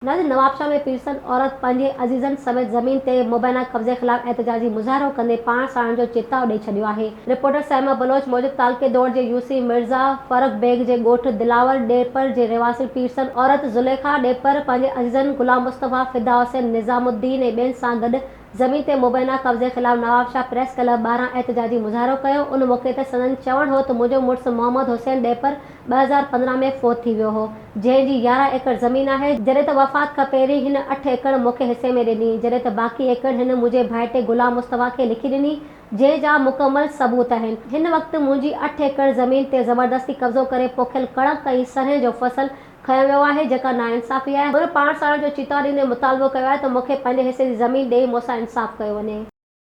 नाज़रीन, नवाबशाह में पीरसन औरत पंहिंजे अज़ीज़नि समेत ज़मीन ते मुबैना कब्ज़े ख़िलाफ़ एहतजाजी मुज़ाहिरो कंदे पाण साणण जो चेताव ॾेई छॾियो आहे। रिपोर्टर सहमा बलोच मूजिबि तालके दौर जे यूसी मिर्ज़ा फ़रख बेग जे ॻोठु दिलावर ॾेपर जे रिवासी पीरसन औरत ज़ुलेखा ॾेपर पंहिंजे अज़ीज़नि गुलाम मुस्तफ़ा, फिदा हुसैन, निज़ामुद्दीन ऐं ॿियनि सां गॾु ज़मीन ते मुबैना कब्ज़े ख़िलाफ़ नवाबशाह प्रेस क्लब ॿाहिरां एहतजाजी मुज़ाहिरो कयो। उन मौक़े ते संदनि चवणु हो त मुंहिंजो मुड़ुसु मोहम्मद हुसैन ॾेपर 2015 में फ़ौत थी वियो हो, जंहिंजी 11 एकड़ ज़मीन आहे। जॾहिं त वफ़ात खां पहिरीं हिन 8 एकड़ मूंखे हिसे में ॾिनी, जॾहिं त बाक़ी एकड़ हिन मुंहिंजे भाइटे गुलाम मुस्तफ़ा खे लिखी ॾिनी, जंहिं जा मुकमल सबूत आहिनि। हिन वक़्तु मुंहिंजी 8 एकड़ ज़मीन ते ज़बरदस्ती कब्ज़ो करे पोखियल कणक ऐं सरह जो फसल खंयो वियो आहे, जेका नाइंसाफ़ी आहे। हुन पाण साणण जो चेताव ॾींदे मुतालबो कयो आहे त मूंखे पंहिंजे हिसे जी ज़मीन ॾेई मूंसां इंसाफ़ कयो वञे।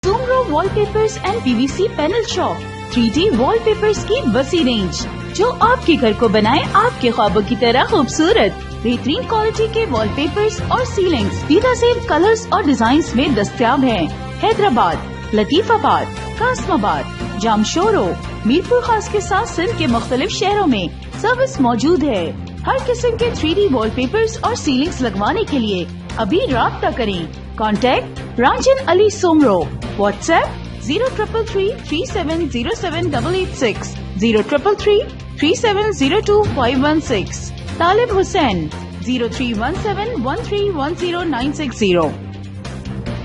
Soomro wallpapers and PVC panel shop 3D wallpapers की वसी रेंज, जो आपके घर को बनाए आपके ख्वाबों की तरह खूबसूरत। बेहतरीन क्वालिटी के वॉलपेपर्स और सीलिंग्स बेहतरीन कलर्स और डिजाइन्स में दस्तयाब हैं। हैदराबाद, लतीफाबाद, कासमाबाद, जामशोरो, मीरपुर खास के साथ सिंध के मुख्तलिफ शहरों में सर्विस मौजूद है। हर किस्म के 3D वॉलपेपर्स और सीलिंग्स लगवाने के लिए अभी राब्ता करें। कॉन्टैक्ट रांझन अली सोमरो, व्हाट्सएप 0333370786, 03333702 516, तालिब हुसैन 031713109660।